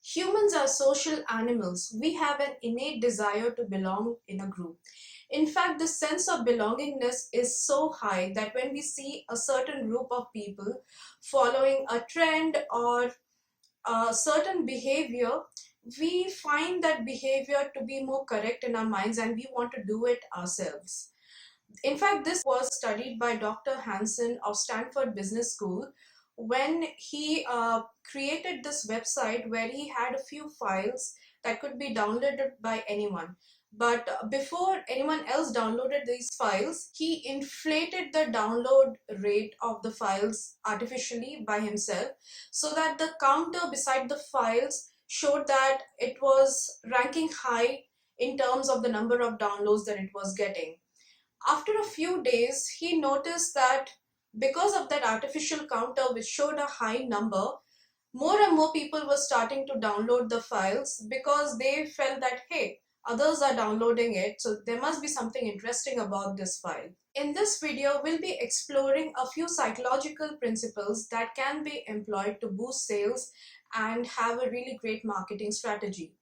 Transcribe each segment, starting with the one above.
Humans are social animals. We have an innate desire to belong in a group. In fact, the sense of belongingness is so high that when we see a certain group of people following a trend or a certain behavior, we find that behavior to be more correct in our minds and we want to do it ourselves. In fact, this was studied by Dr. Hansen of Stanford Business School when he created this website where he had a few files that could be downloaded by anyone. But before anyone else downloaded these files, he inflated the download rate of the files artificially by himself so that the counter beside the files showed that it was ranking high in terms of the number of downloads that it was getting. After a few days, he noticed that because of that artificial counter which showed a high number, more and more people were starting to download the files because they felt that, hey, others are downloading it, so there must be something interesting about this file. In this video, we'll be exploring a few psychological principles that can be employed to boost sales and have a really great marketing strategy.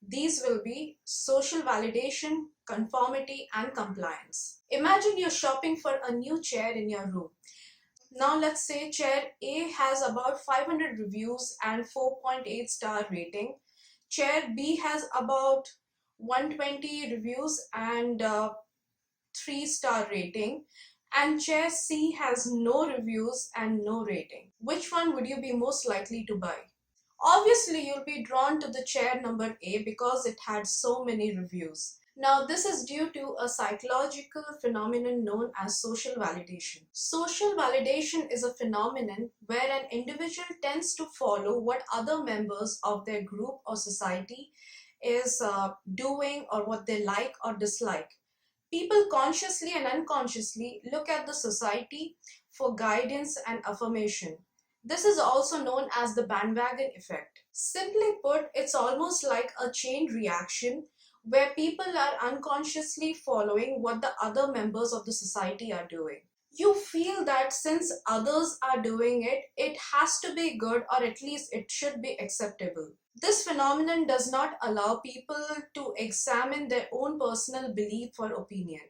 These will be social validation, conformity, and compliance. Imagine you're shopping for a new chair in your room. Now let's say chair A has about 500 reviews and 4.8 star rating. Chair B has about 120 reviews and 3-star rating. And chair C has no reviews and no rating. Which one would you be most likely to buy? Obviously, you'll be drawn to the chair number A because it had so many reviews. Now, this is due to a psychological phenomenon known as social validation. Social validation is a phenomenon where an individual tends to follow what other members of their group or society is doing or what they like or dislike. People consciously and unconsciously look at the society for guidance and affirmation. This is also known as the bandwagon effect. Simply put, it's almost like a chain reaction where people are unconsciously following what the other members of the society are doing. You feel that since others are doing it, it has to be good or at least it should be acceptable. This phenomenon does not allow people to examine their own personal belief or opinion.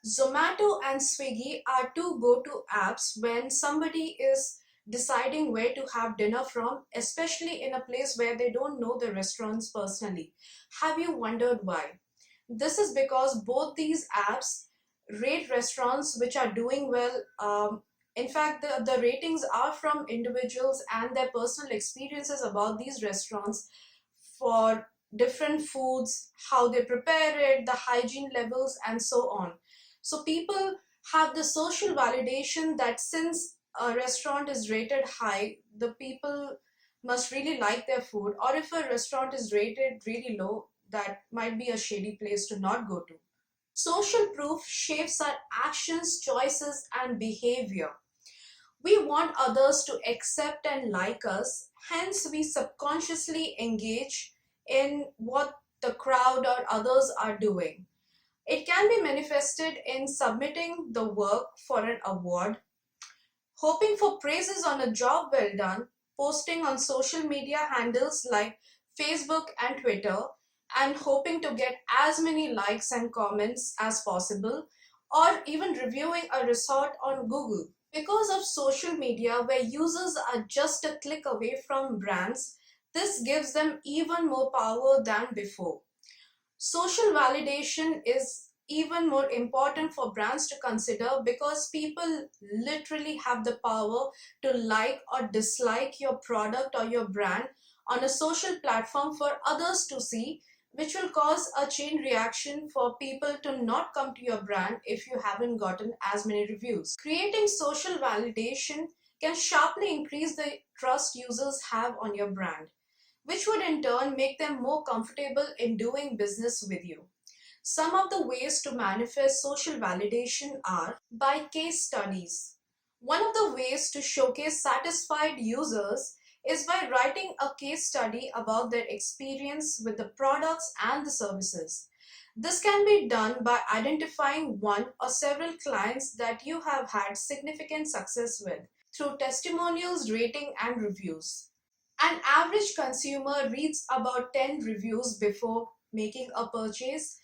Zomato and Swiggy are two go-to apps when somebody is deciding where to have dinner from, especially in a place where they don't know the restaurants personally. Have you wondered why? This is because both these apps rate restaurants which are doing well. In fact, the ratings are from individuals and their personal experiences about these restaurants for different foods, how they prepare it, the hygiene levels, and so on. So people have the social validation that since a restaurant is rated high, the people must really like their food, or if a restaurant is rated really low, that might be a shady place to not go to. Social proof shapes our actions, choices, and behavior. We want others to accept and like us, hence, we subconsciously engage in what the crowd or others are doing. It can be manifested in submitting the work for an award, hoping for praises on a job well done, posting on social media handles like Facebook and Twitter, and hoping to get as many likes and comments as possible, or even reviewing a resort on Google. Because of social media, where users are just a click away from brands, this gives them even more power than before. Social validation is even more important for brands to consider because people literally have the power to like or dislike your product or your brand on a social platform for others to see, which will cause a chain reaction for people to not come to your brand if you haven't gotten as many reviews. Creating social validation can sharply increase the trust users have on your brand, which would in turn make them more comfortable in doing business with you. Some of the ways to manifest social validation are by case studies. One of the ways to showcase satisfied users is by writing a case study about their experience with the products and the services. This can be done by identifying one or several clients that you have had significant success with through testimonials, rating, and reviews. An average consumer reads about 10 reviews before making a purchase,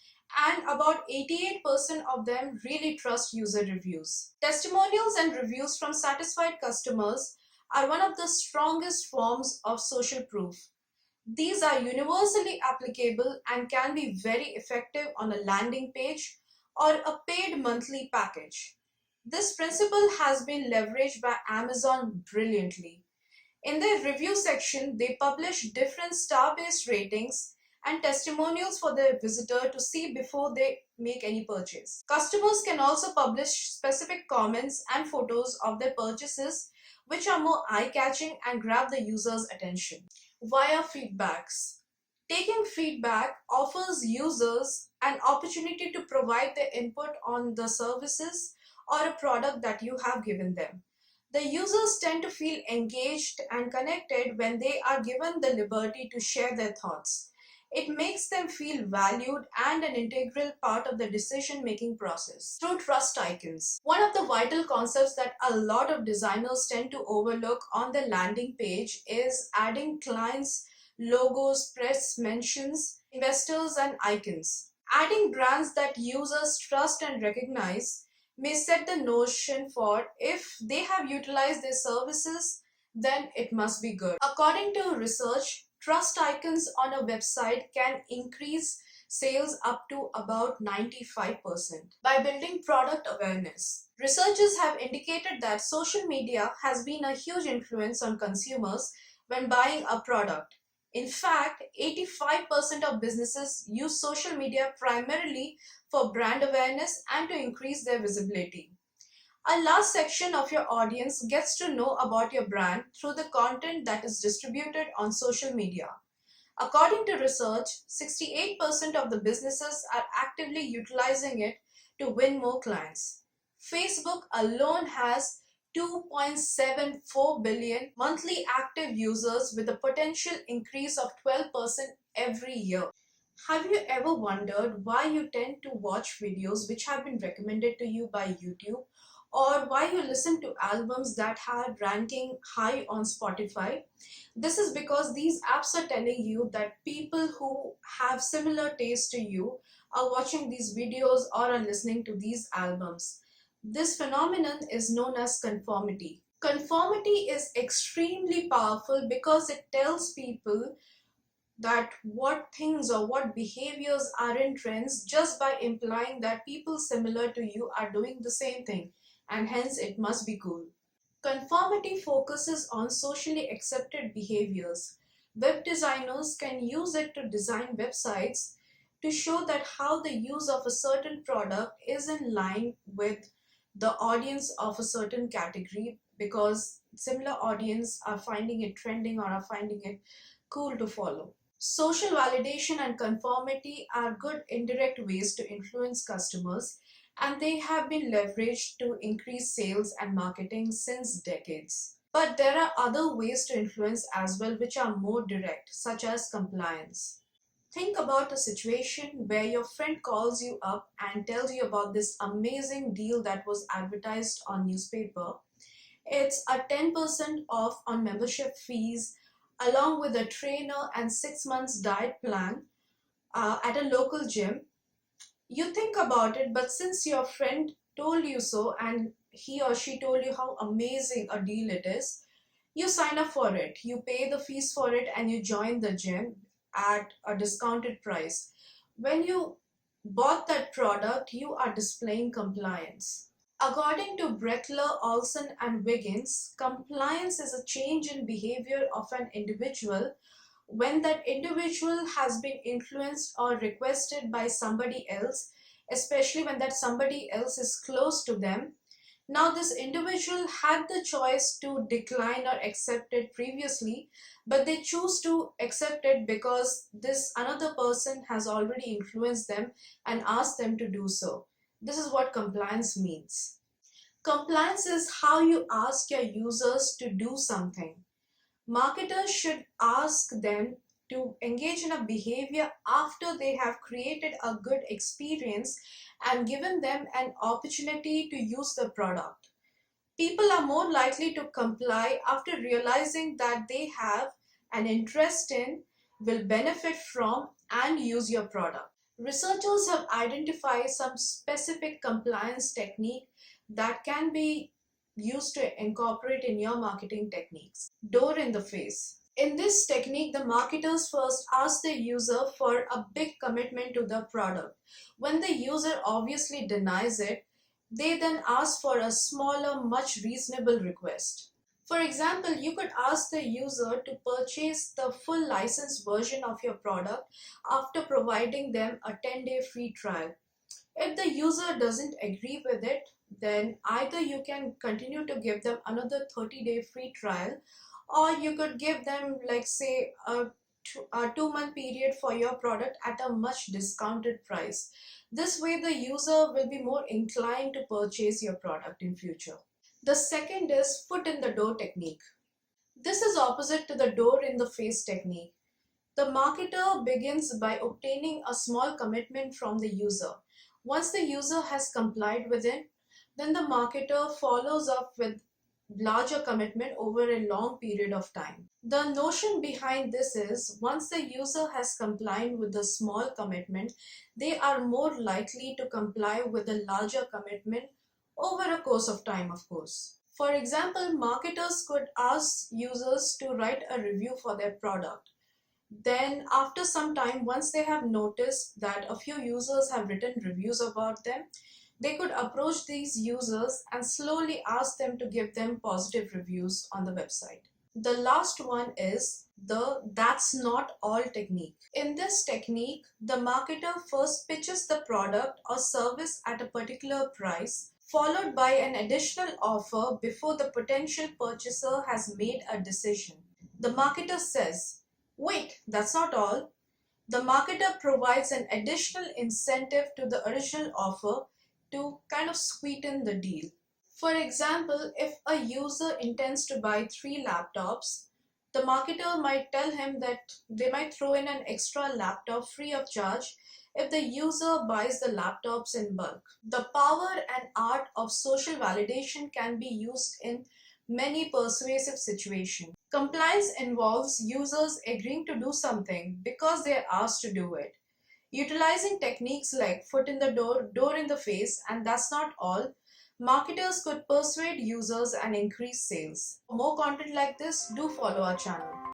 and about 88% of them really trust user reviews. Testimonials and reviews from satisfied customers are one of the strongest forms of social proof. These are universally applicable and can be very effective on a landing page or a paid monthly package. This principle has been leveraged by Amazon brilliantly. In their review section, they publish different star-based ratings and testimonials for their visitor to see before they make any purchase. Customers can also publish specific comments and photos of their purchases, which are more eye-catching and grab the user's attention. Via feedbacks. Taking feedback offers users an opportunity to provide their input on the services or a product that you have given them. The users tend to feel engaged and connected when they are given the liberty to share their thoughts. It makes them feel valued and an integral part of the decision-making process. Through trust icons. One of the vital concepts that a lot of designers tend to overlook on the landing page is adding clients' logos, press mentions, investors, and icons. Adding brands that users trust and recognize may set the notion for if they have utilized their services, then it must be good. According to research, trust icons on a website can increase sales up to about 95% by building product awareness. Researchers have indicated that social media has been a huge influence on consumers when buying a product. In fact, 85% of businesses use social media primarily for brand awareness and to increase their visibility. A large section of your audience gets to know about your brand through the content that is distributed on social media. According to research, 68% of the businesses are actively utilizing it to win more clients. Facebook alone has 2.74 billion monthly active users with a potential increase of 12% every year. Have you ever wondered why you tend to watch videos which have been recommended to you by YouTube, or why you listen to albums that are ranking high on Spotify? This is because these apps are telling you that people who have similar taste to you are watching these videos or are listening to these albums. This phenomenon is known as conformity. Conformity is extremely powerful because it tells people that what things or what behaviors are in trends just by implying that people similar to you are doing the same thing, and hence it must be cool. Conformity focuses on socially accepted behaviors. Web designers can use it to design websites to show that how the use of a certain product is in line with the audience of a certain category, because similar audience are finding it trending or are finding it cool to follow. Social validation and conformity are good indirect ways to influence customers, and they have been leveraged to increase sales and marketing since decades. But there are other ways to influence as well, which are more direct, such as compliance. Think about a situation where your friend calls you up and tells you about this amazing deal that was advertised on newspaper. It's a 10% off on membership fees, along with a trainer and 6 months diet plan at a local gym. You think about it, but since your friend told you so and he or she told you how amazing a deal it is, you sign up for it. You pay the fees for it and you join the gym at a discounted price. When you bought that product, you are displaying compliance. According to Brettler, Olson, and Wiggins, compliance is a change in behavior of an individual when that individual has been influenced or requested by somebody else, especially when that somebody else is close to them. Now, this individual had the choice to decline or accept it previously, but they choose to accept it because this another person has already influenced them and asked them to do so. This is what compliance means. Compliance is how you ask your users to do something. Marketers should ask them to engage in a behavior after they have created a good experience and given them an opportunity to use the product. People are more likely to comply after realizing that they have and interest in will benefit from and use your product. Researchers have identified some specific compliance technique that can be used to incorporate in your marketing techniques. Door in the face. In this technique, the marketers first ask the user for a big commitment to the product. When the user obviously denies it, they then ask for a smaller, much reasonable request. For example, you could ask the user to purchase the full licensed version of your product after providing them a 10-day free trial. If the user doesn't agree with it, then either you can continue to give them another 30-day free trial, or you could give them, like, say, a 2-month period for your product at a much discounted price. This way the user will be more inclined to purchase your product in future. The second is foot in the door technique. This is opposite to the door in the face technique. The marketer begins by obtaining a small commitment from the user. Once the user has complied with it, then the marketer follows up with larger commitment over a long period of time. The notion behind this is once the user has complied with the small commitment, they are more likely to comply with a larger commitment over a course of time, of course. For example, marketers could ask users to write a review for their product. Then after some time, once they have noticed that a few users have written reviews about them, they could approach these users and slowly ask them to give them positive reviews on the website. The last one is the "that's not all" technique. In this technique, the marketer first pitches the product or service at a particular price, followed by an additional offer before the potential purchaser has made a decision. The marketer says, "Wait, that's not all." The marketer provides an additional incentive to the original offer to kind of sweeten the deal. For example, if a user intends to buy 3 laptops, the marketer might tell him that they might throw in an extra laptop free of charge if the user buys the laptops in bulk. The power and art of social validation can be used in many persuasive situations. Compliance involves users agreeing to do something because they are asked to do it. Utilizing techniques like foot in the door, door in the face, and "that's not all," marketers could persuade users and increase sales. For more content like this, do follow our channel.